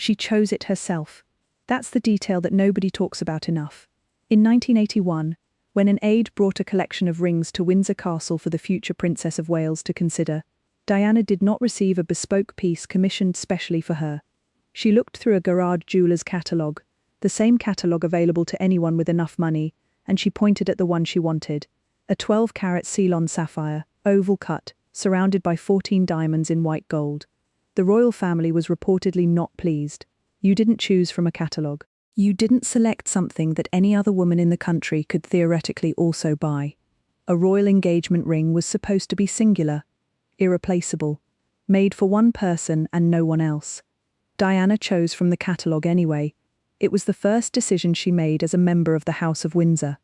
She chose it herself. That's the detail that nobody talks about enough. In 1981, when an aide brought a collection of rings to Windsor Castle for the future Princess of Wales to consider, Diana did not receive a bespoke piece commissioned specially for her. She looked through a garage jeweller's catalogue, the same catalogue available to anyone with enough money, and she pointed at the one she wanted. A 12-carat Ceylon sapphire, oval cut, surrounded by 14 diamonds in white gold. The royal family was reportedly not pleased. You didn't choose from a catalogue. You didn't select something that any other woman in the country could theoretically also buy. A royal engagement ring was supposed to be singular, irreplaceable, made for one person and no one else. Diana chose from the catalogue anyway. It was the first decision she made as a member of the House of Windsor.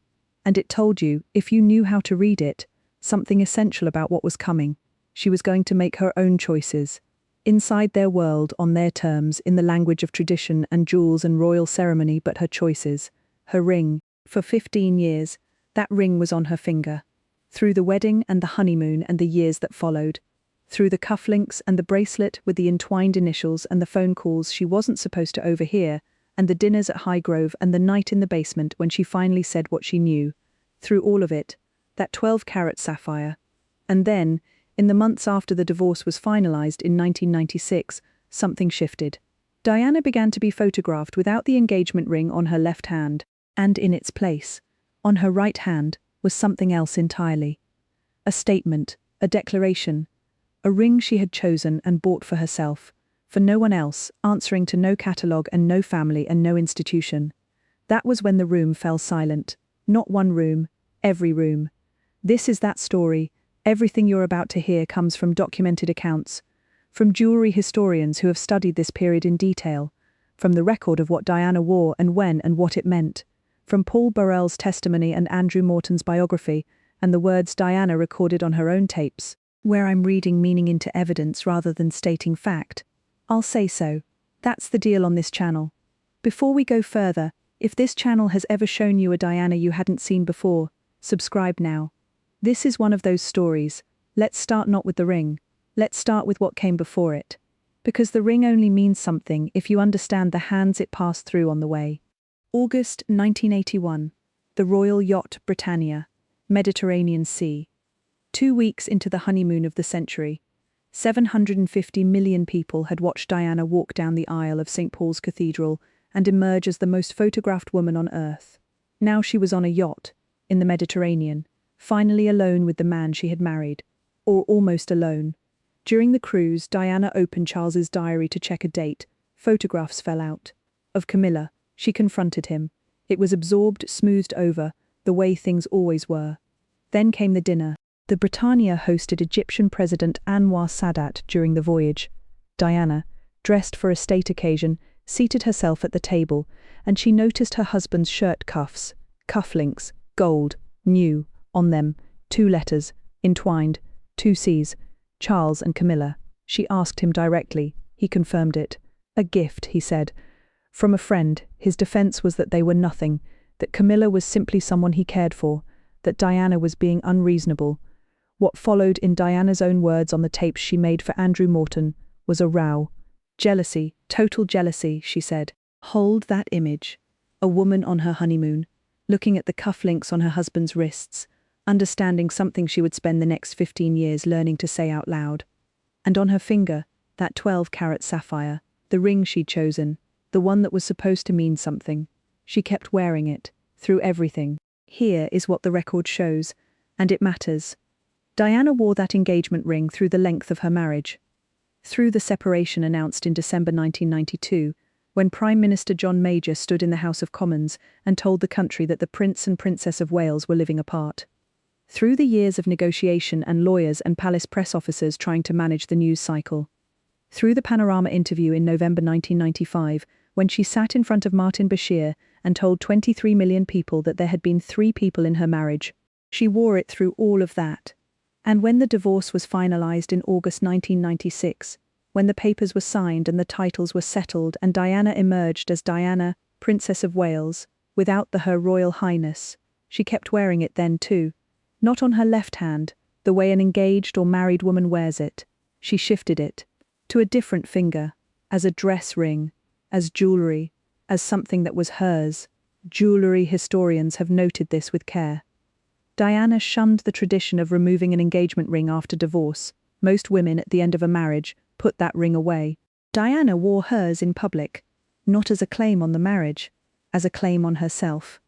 And it told you, if you knew how to read it, something essential about what was coming. She was going to make her own choices. Inside their world, on their terms, in the language of tradition and jewels and royal ceremony, but her choices. Her ring. For 15 years, that ring was on her finger. Through the wedding and the honeymoon and the years that followed. Through the cufflinks and the bracelet with the entwined initials and the phone calls she wasn't supposed to overhear, and the dinners at Highgrove and the night in the basement when she finally said what she knew. Through all of it, that 12-carat sapphire. And then, in the months after the divorce was finalized in 1996, something shifted. Diana began to be photographed without the engagement ring on her left hand, and in its place, on her right hand, was something else entirely. A statement, a declaration, a ring she had chosen and bought for herself, for no one else, answering to no catalogue and no family and no institution. That was when the room fell silent. Not one room, every room. This is that story. Everything you're about to hear comes from documented accounts, from jewelry historians who have studied this period in detail, from the record of what Diana wore and when and what it meant, from Paul Burrell's testimony and Andrew Morton's biography, and the words Diana recorded on her own tapes, where I'm reading meaning into evidence rather than stating fact. I'll say so. That's the deal on this channel. Before we go further, if this channel has ever shown you a Diana you hadn't seen before, subscribe now. This is one of those stories. Let's start not with the ring. Let's start with what came before it. Because the ring only means something if you understand the hands it passed through on the way. August 1981. The Royal Yacht Britannia. Mediterranean Sea. 2 weeks into the honeymoon of the century, 750 million people had watched Diana walk down the aisle of St. Paul's Cathedral and emerge as the most photographed woman on earth. Now she was on a yacht, in the Mediterranean, finally alone with the man she had married, or almost alone. During the cruise, Diana opened Charles's diary to check a date. Photographs fell out. Of Camilla, she confronted him. It was absorbed, smoothed over, the way things always were. Then came the dinner. The Britannia hosted Egyptian President Anwar Sadat during the voyage. Diana, dressed for a state occasion, seated herself at the table, and she noticed her husband's shirt cuffs, cufflinks, gold, new, on them, 2 letters, entwined, 2 C's, Charles and Camilla. She asked him directly. He confirmed it. A gift, he said. From a friend, his defense was that they were nothing, that Camilla was simply someone he cared for, that Diana was being unreasonable. What followed, in Diana's own words on the tapes she made for Andrew Morton, was a row. Jealousy, total jealousy, she said. Hold that image. A woman on her honeymoon, looking at the cufflinks on her husband's wrists, understanding something she would spend the next 15 years learning to say out loud. And on her finger, that 12-carat sapphire, the ring she'd chosen, the one that was supposed to mean something. She kept wearing it, through everything. Here is what the record shows, and it matters. Diana wore that engagement ring through the length of her marriage. Through the separation announced in December 1992, when Prime Minister John Major stood in the House of Commons and told the country that the Prince and Princess of Wales were living apart. Through the years of negotiation and lawyers and palace press officers trying to manage the news cycle. Through the Panorama interview in November 1995, when she sat in front of Martin Bashir and told 23 million people that there had been 3 people in her marriage. She wore it through all of that. And when the divorce was finalized in August 1996, when the papers were signed and the titles were settled and Diana emerged as Diana, Princess of Wales, without the Her Royal Highness, she kept wearing it then too. Not on her left hand, the way an engaged or married woman wears it. She shifted it to a different finger, as a dress ring. as jewelry, as something that was hers. Jewelry historians have noted this with care. Diana shunned the tradition of removing an engagement ring after divorce. Most women at the end of a marriage put that ring away. Diana wore hers in public, not as a claim on the marriage, as a claim on herself,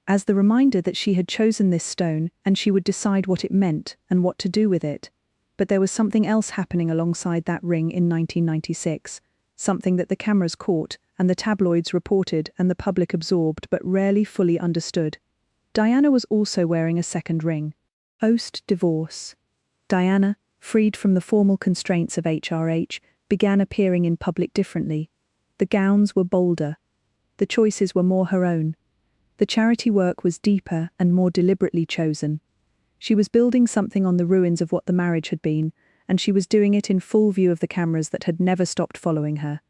as the reminder that she had chosen this stone and she would decide what it meant and what to do with it. But there was something else happening alongside that ring in 1996, something that the cameras caught and the tabloids reported and the public absorbed but rarely fully understood. Diana was also wearing a second ring. Post-divorce, Diana, freed from the formal constraints of HRH, began appearing in public differently. The gowns were bolder. The choices were more her own. The charity work was deeper and more deliberately chosen. She was building something on the ruins of what the marriage had been, and she was doing it in full view of the cameras that had never stopped following her.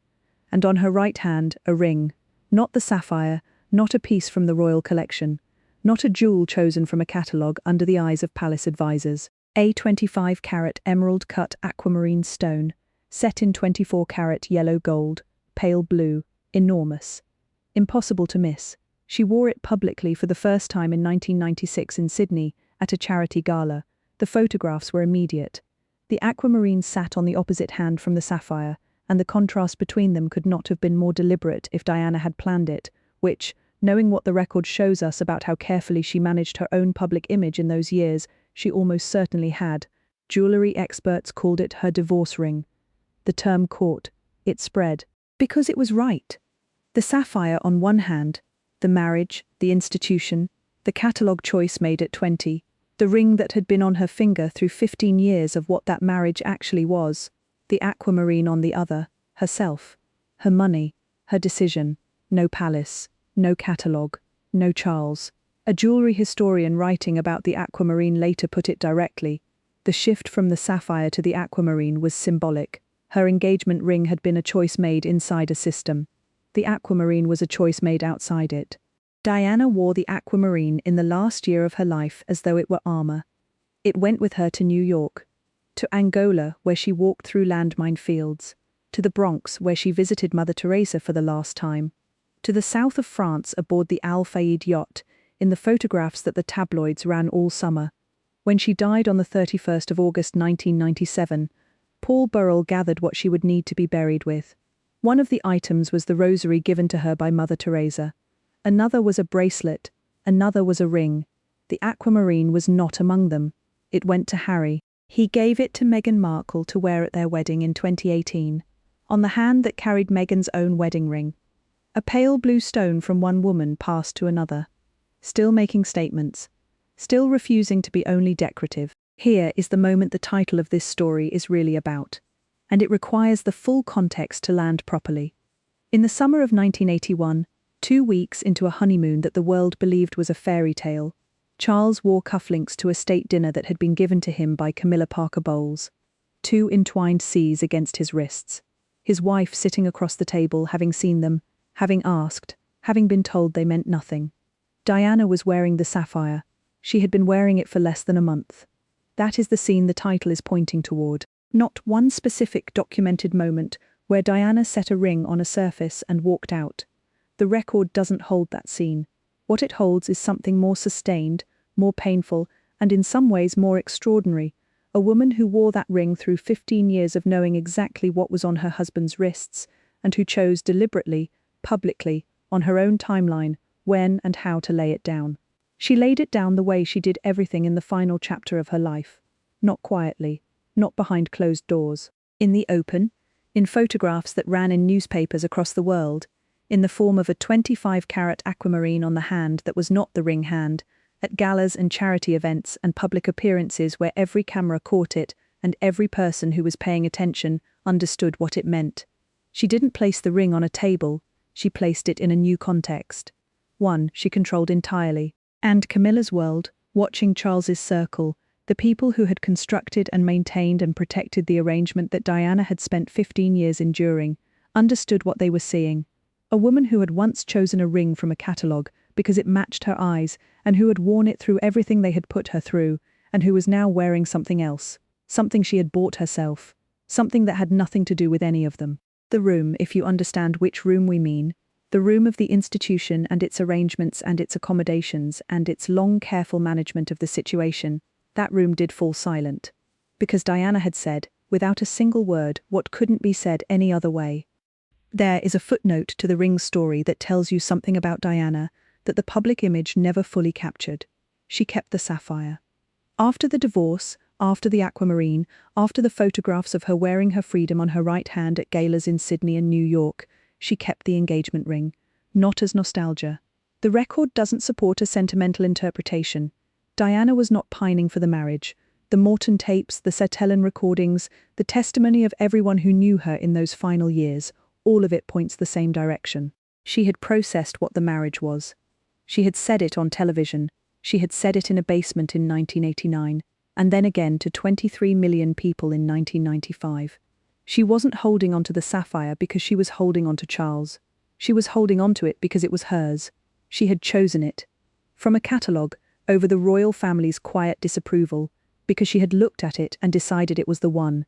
And on her right hand, a ring. Not the sapphire, not a piece from the royal collection, not a jewel chosen from a catalogue under the eyes of palace advisors. A 25-carat emerald-cut aquamarine stone, set in 24-carat yellow gold, pale blue, enormous. Impossible to miss. She wore it publicly for the first time in 1996 in Sydney, at a charity gala. The photographs were immediate. The aquamarine sat on the opposite hand from the sapphire, and the contrast between them could not have been more deliberate if Diana had planned it, which, knowing what the record shows us about how carefully she managed her own public image in those years, she almost certainly had. Jewelry experts called it her divorce ring. The term caught. It spread. Because it was right. The sapphire on one hand, the marriage, the institution, the catalogue choice made at 20, the ring that had been on her finger through 15 years of what that marriage actually was, the aquamarine on the other, herself, her money, her decision, no palace, no catalogue, no Charles. A jewelry historian writing about the aquamarine later put it directly. The shift from the sapphire to the aquamarine was symbolic. Her engagement ring had been a choice made inside a system. The aquamarine was a choice made outside it. Diana wore the aquamarine in the last year of her life as though it were armor. It went with her to New York, to Angola, where she walked through landmine fields, to the Bronx, where she visited Mother Teresa for the last time, to the south of France aboard the Al Fayed yacht, in the photographs that the tabloids ran all summer. When she died on the 31st of August 1997, Paul Burrell gathered what she would need to be buried with. One of the items was the rosary given to her by Mother Teresa. Another was a bracelet, another was a ring. The aquamarine was not among them. It went to Harry. He gave it to Meghan Markle to wear at their wedding in 2018, on the hand that carried Meghan's own wedding ring. A pale blue stone from one woman passed to another. Still making statements. Still refusing to be only decorative. Here is the moment the title of this story is really about. And it requires the full context to land properly. In the summer of 1981, 2 weeks into a honeymoon that the world believed was a fairy tale, Charles wore cufflinks to a state dinner that had been given to him by Camilla Parker Bowles. 2 entwined C's against his wrists. His wife sitting across the table, having seen them, having asked, having been told they meant nothing. Diana was wearing the sapphire. She had been wearing it for less than a month. That is the scene the title is pointing toward. Not one specific documented moment where Diana set a ring on a surface and walked out. The record doesn't hold that scene. What it holds is something more sustained, more painful, and in some ways more extraordinary. A woman who wore that ring through 15 years of knowing exactly what was on her husband's wrists, and who chose deliberately, publicly, on her own timeline, when and how to lay it down. She laid it down the way she did everything in the final chapter of her life. Not quietly, not behind closed doors. In the open, in photographs that ran in newspapers across the world, in the form of a 25-carat aquamarine on the hand that was not the ring hand, at galas and charity events and public appearances where every camera caught it and every person who was paying attention understood what it meant. She didn't place the ring on a table, she placed it in a new context. One she controlled entirely. And Camilla's world, watching Charles's circle, the people who had constructed and maintained and protected the arrangement that Diana had spent 15 years enduring, understood what they were seeing. A woman who had once chosen a ring from a catalogue because it matched her eyes and who had worn it through everything they had put her through, and who was now wearing something else, something she had bought herself, something that had nothing to do with any of them. the room, if you understand which room we mean, the room of the institution and its arrangements and its accommodations and its long careful management of the situation, that room did fall silent. Because Diana had said, without a single word, what couldn't be said any other way. There is a footnote to the ring story that tells you something about Diana that the public image never fully captured. She kept the sapphire. After the divorce, after the aquamarine, after the photographs of her wearing her freedom on her right hand at galas in Sydney and New York, she kept the engagement ring, not as nostalgia. The record doesn't support a sentimental interpretation. Diana was not pining for the marriage. The Morton tapes, the Sertellen recordings, the testimony of everyone who knew her in those final years, all of it points the same direction. She had processed what the marriage was. She had said it on television. She had said it in a basement in 1989, and then again to 23 million people in 1995. She wasn't holding onto the sapphire because she was holding onto Charles. She was holding onto it because it was hers. She had chosen it. From a catalogue, over the royal family's quiet disapproval, because she had looked at it and decided it was the one.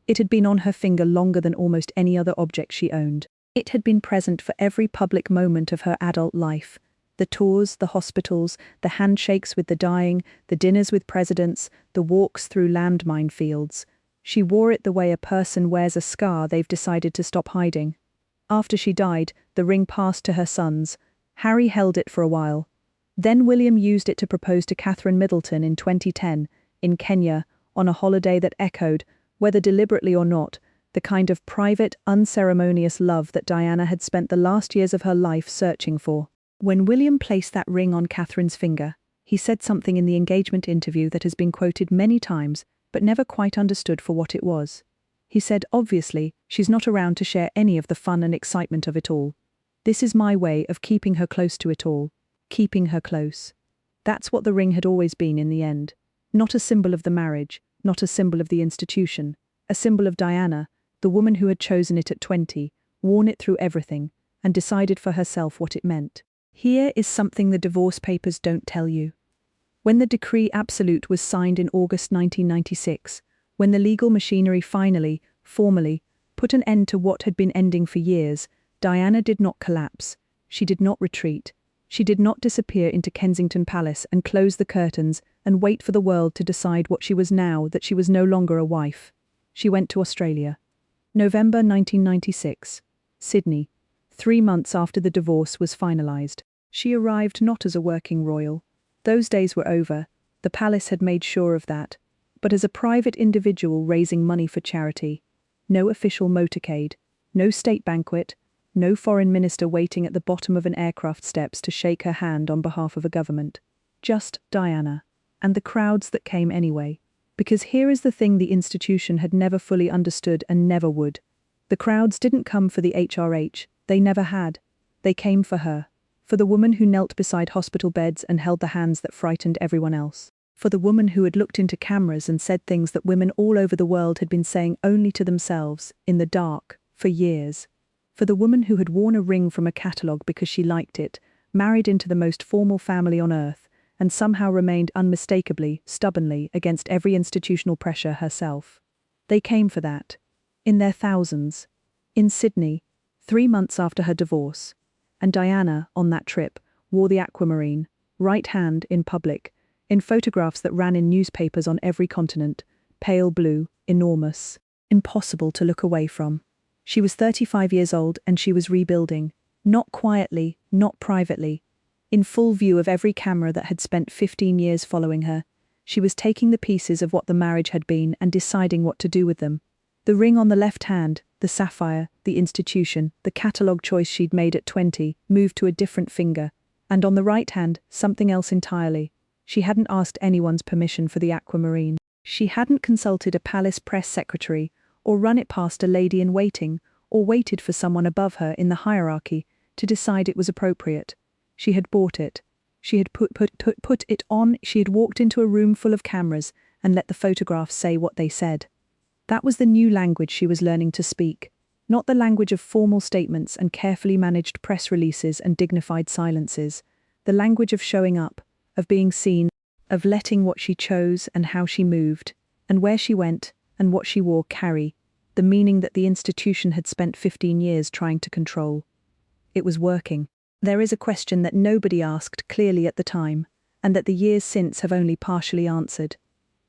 It had been on her finger longer than almost any other object she owned. It had been present for every public moment of her adult life. The tours, the hospitals, the handshakes with the dying, the dinners with presidents, the walks through landmine fields. She wore it the way a person wears a scar they've decided to stop hiding. After she died, the ring passed to her sons. Harry held it for a while. Then William used it to propose to Catherine Middleton in 2010, in Kenya, on a holiday that echoed, whether deliberately or not, the kind of private, unceremonious love that Diana had spent the last years of her life searching for. When William placed that ring on Catherine's finger, he said something in the engagement interview that has been quoted many times, but never quite understood for what it was. He said, obviously, she's not around to share any of the fun and excitement of it all. This is my way of keeping her close to it all. Keeping her close. That's what the ring had always been in the end. Not a symbol of the marriage, not a symbol of the institution, a symbol of Diana, the woman who had chosen it at 20, worn it through everything, and decided for herself what it meant. Here is something the divorce papers don't tell you. When the decree absolute was signed in August 1996, when the legal machinery finally, formally, put an end to what had been ending for years, Diana did not collapse. She did not retreat. She did not disappear into Kensington Palace and close the curtains and wait for the world to decide what she was now that she was no longer a wife. She went to Australia. November 1996. Sydney. 3 months after the divorce was finalised. She arrived not as a working royal. Those days were over. The palace had made sure of that. But as a private individual raising money for charity. No official motorcade. No state banquet. No foreign minister waiting at the bottom of an aircraft steps to shake her hand on behalf of a government. Just Diana. And the crowds that came anyway. Because here is the thing the institution had never fully understood and never would. The crowds didn't come for the HRH, they never had. They came for her. For the woman who knelt beside hospital beds and held the hands that frightened everyone else. For the woman who had looked into cameras and said things that women all over the world had been saying only to themselves, in the dark, for years. For the woman who had worn a ring from a catalogue because she liked it, married into the most formal family on earth, and somehow remained unmistakably, stubbornly, against every institutional pressure herself. They came for that. In their thousands. In Sydney, 3 months after her divorce. And Diana, on that trip, wore the aquamarine, right hand, in public, in photographs that ran in newspapers on every continent, pale blue, enormous, impossible to look away from. She was 35 years old and she was rebuilding, not quietly, not privately. In full view of every camera that had spent 15 years following her, she was taking the pieces of what the marriage had been and deciding what to do with them. The ring on the left hand, the sapphire, the institution, the catalogue choice she'd made at 20, moved to a different finger. And on the right hand, something else entirely. She hadn't asked anyone's permission for the aquamarine. She hadn't consulted a palace press secretary, or run it past a lady in waiting, or waited for someone above her in the hierarchy to decide it was appropriate. She had bought it. She had put it on. She had walked into a room full of cameras and let the photographs say what they said. That was the new language she was learning to speak, not the language of formal statements and carefully managed press releases and dignified silences, the language of showing up, of being seen, of letting what she chose and how she moved, and where she went, and what she wore carry. the meaning that the institution had spent 15 years trying to control. It was working. There is a question that nobody asked clearly at the time, and that the years since have only partially answered.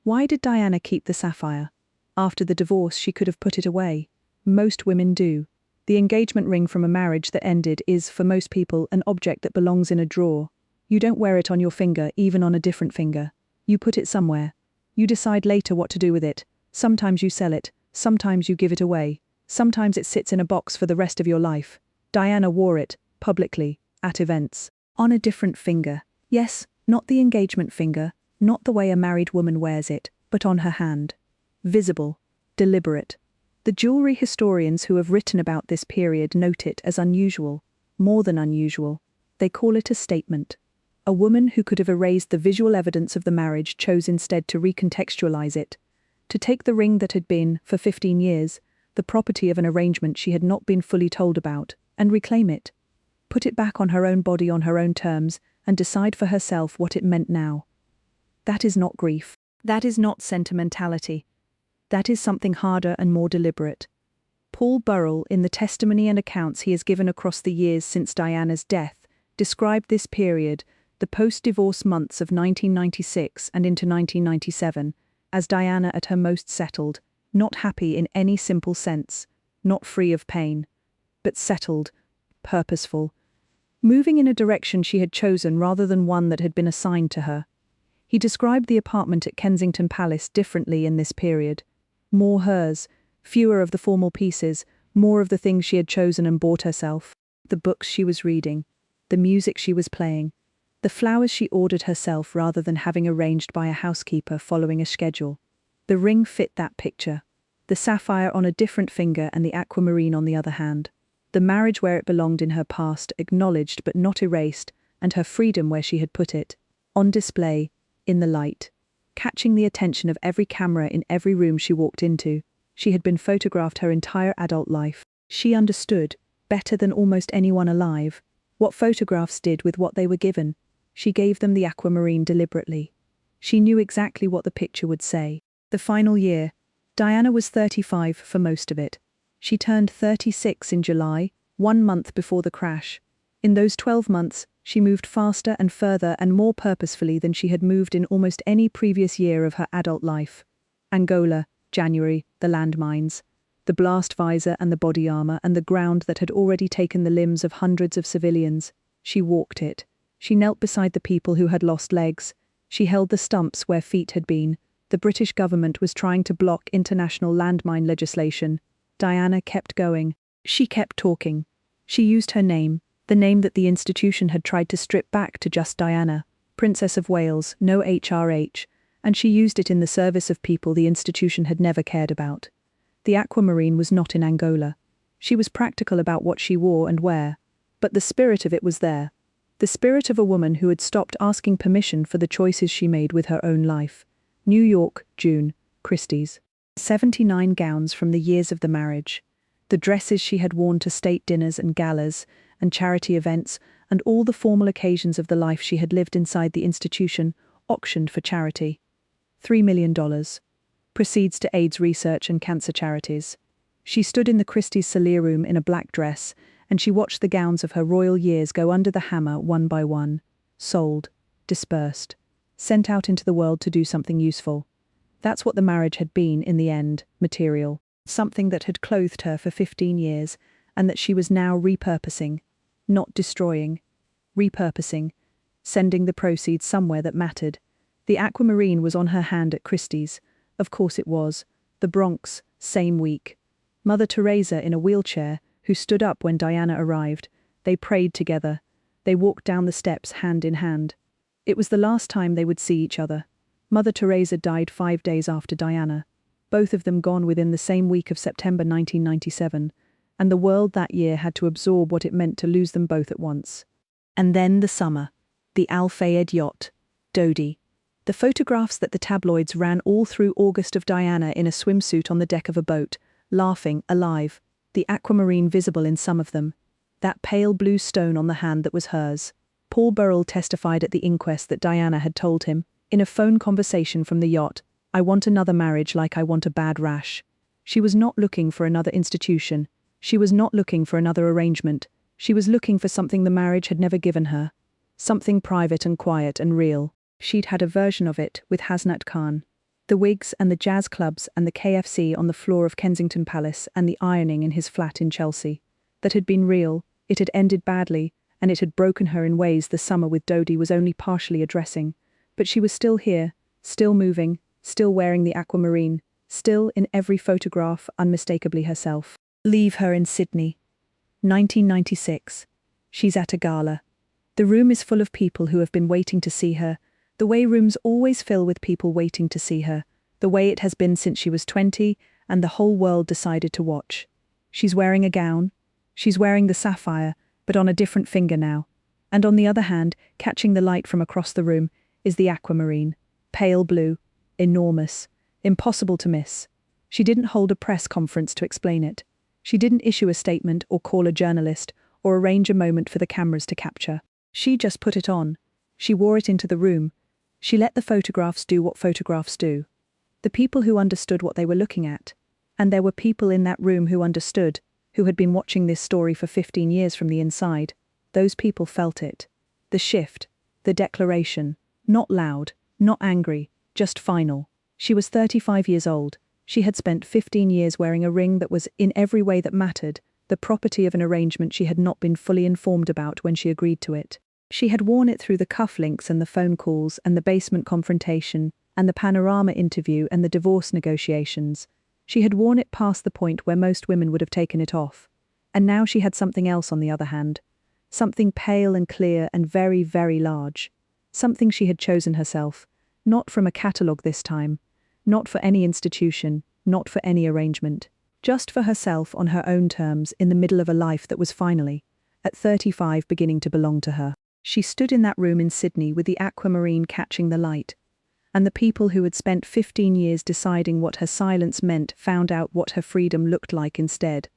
Why did Diana keep the sapphire? After the divorce, she could have put it away. Most women do. The engagement ring from a marriage that ended is, for most people, an object that belongs in a drawer. You don't wear it on your finger, even on a different finger. You put it somewhere. You decide later what to do with it. Sometimes you sell it, sometimes you give it away. Sometimes it sits in a box for the rest of your life. Diana wore it, publicly, at events. On a different finger. Yes, not the engagement finger, not the way a married woman wears it, but on her hand. Visible, deliberate. The jewelry historians who have written about this period note it as unusual, more than unusual. They call it a statement. A woman who could have erased the visual evidence of the marriage chose instead to recontextualize it, to take the ring that had been, for 15 years, the property of an arrangement she had not been fully told about, and reclaim it. Put it back on her own body on her own terms, and decide for herself what it meant now. That is not grief. That is not sentimentality. That is something harder and more deliberate. Paul Burrell, in the testimony and accounts he has given across the years since Diana's death, described this period, the post-divorce months of 1996 and into 1997, as Diana at her most settled, not happy in any simple sense, not free of pain, but settled, purposeful, moving in a direction she had chosen rather than one that had been assigned to her. He described the apartment at Kensington Palace differently in this period. More hers, fewer of the formal pieces, more of the things she had chosen and bought herself, the books she was reading, the music she was playing, the flowers she ordered herself rather than having arranged by a housekeeper following a schedule. The ring fit that picture. The sapphire on a different finger and the aquamarine on the other hand. The marriage where it belonged in her past, acknowledged but not erased, and her freedom where she had put it, on display, in the light, catching the attention of every camera in every room she walked into. She had been photographed her entire adult life. She understood, better than almost anyone alive, what photographs did with what they were given. She gave them the aquamarine deliberately. She knew exactly what the picture would say. The final year, Diana was 35 for most of it. She turned 36 in July, 1 month before the crash. In those 12 months, she moved faster and further and more purposefully than she had moved in almost any previous year of her adult life. Angola, January, the landmines, the blast visor and the body armor and the ground that had already taken the limbs of hundreds of civilians. She walked it. She knelt beside the people who had lost legs. She held the stumps where feet had been. The British government was trying to block international landmine legislation. Diana kept going. She kept talking. She used her name, the name that the institution had tried to strip back to just Diana, Princess of Wales, no HRH, and she used it in the service of people the institution had never cared about. The aquamarine was not in Angola. She was practical about what she wore and where, but the spirit of it was there. The spirit of a woman who had stopped asking permission for the choices she made with her own life. New York, June, Christie's. 79 gowns from the years of the marriage. The dresses she had worn to state dinners and galas, and charity events, and all the formal occasions of the life she had lived inside the institution, auctioned for charity. $3 million. Proceeds to AIDS research and cancer charities. She stood in the Christie's Cellier room in a black dress, and she watched the gowns of her royal years go under the hammer one by one, sold, dispersed, sent out into the world to do something useful. That's what the marriage had been, in the end, material. Something that had clothed her for 15 years, and that she was now repurposing, not destroying, repurposing, sending the proceeds somewhere that mattered. The aquamarine was on her hand at Christie's. Of course it was. The Bronx, same week. Mother Teresa in a wheelchair, who stood up when Diana arrived. They prayed together. They walked down the steps hand in hand. It was the last time they would see each other. Mother Teresa died 5 days after Diana. Both of them gone within the same week of September 1997, and the world that year had to absorb what it meant to lose them both at once. And then the summer. The Al Fayed yacht. Dodi. The photographs that the tabloids ran all through August of Diana in a swimsuit on the deck of a boat, laughing, alive, the aquamarine visible in some of them. That pale blue stone on the hand that was hers. Paul Burrell testified at the inquest that Diana had told him, in a phone conversation from the yacht, "I want another marriage like I want a bad rash." She was not looking for another institution. She was not looking for another arrangement. She was looking for something the marriage had never given her. Something private and quiet and real. She'd had a version of it with Hasnat Khan. The wigs and the jazz clubs and the KFC on the floor of Kensington Palace and the ironing in his flat in Chelsea. That had been real, it had ended badly, and it had broken her in ways the summer with Dodi was only partially addressing. But she was still here, still moving, still wearing the aquamarine, still in every photograph unmistakably herself. Leave her in Sydney. 1996. She's at a gala. The room is full of people who have been waiting to see her, the way rooms always fill with people waiting to see her, the way it has been since she was 20 and the whole world decided to watch. She's wearing a gown. She's wearing the sapphire, but on a different finger now. And on the other hand, catching the light from across the room, is the aquamarine. Pale blue, enormous, impossible to miss. She didn't hold a press conference to explain it. She didn't issue a statement or call a journalist or arrange a moment for the cameras to capture. She just put it on. She wore it into the room. She let the photographs do what photographs do. The people who understood what they were looking at. And there were people in that room who understood, who had been watching this story for 15 years from the inside. Those people felt it. The shift, the declaration. Not loud, not angry, just final. She was 35 years old. She had spent 15 years wearing a ring that was, in every way that mattered, the property of an arrangement she had not been fully informed about when she agreed to it. She had worn it through the cufflinks and the phone calls and the basement confrontation and the panorama interview and the divorce negotiations. She had worn it past the point where most women would have taken it off. And now she had something else on the other hand. Something pale and clear and very, very large. Something she had chosen herself. Not from a catalogue this time. Not for any institution. Not for any arrangement. Just for herself on her own terms in the middle of a life that was finally, at 35, beginning to belong to her. She stood in that room in Sydney with the aquamarine catching the light. And the people who had spent 15 years deciding what her silence meant found out what her freedom looked like instead.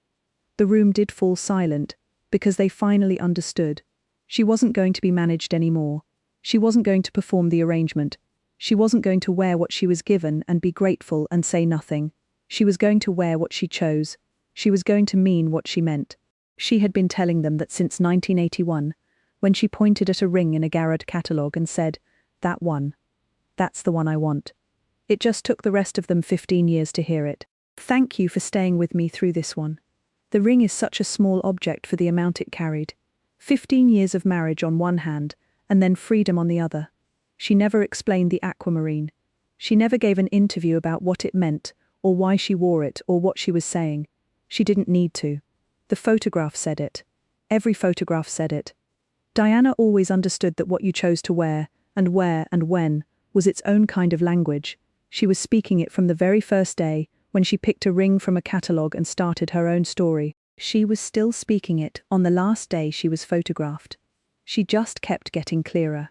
The room did fall silent, because they finally understood. She wasn't going to be managed anymore. She wasn't going to perform the arrangement. She wasn't going to wear what she was given and be grateful and say nothing. She was going to wear what she chose. She was going to mean what she meant. She had been telling them that since 1981, when she pointed at a ring in a Garrod catalogue and said, "That one. That's the one I want." It just took the rest of them 15 years to hear it. Thank you for staying with me through this one. The ring is such a small object for the amount it carried. 15 years of marriage on one hand, and then freedom on the other. She never explained the aquamarine. She never gave an interview about what it meant, or why she wore it, or what she was saying. She didn't need to. The photograph said it. Every photograph said it. Diana always understood that what you chose to wear, and where and when, was its own kind of language. She was speaking it from the very first day, when she picked a ring from a catalogue and started her own story. She was still speaking it on the last day she was photographed. She just kept getting clearer.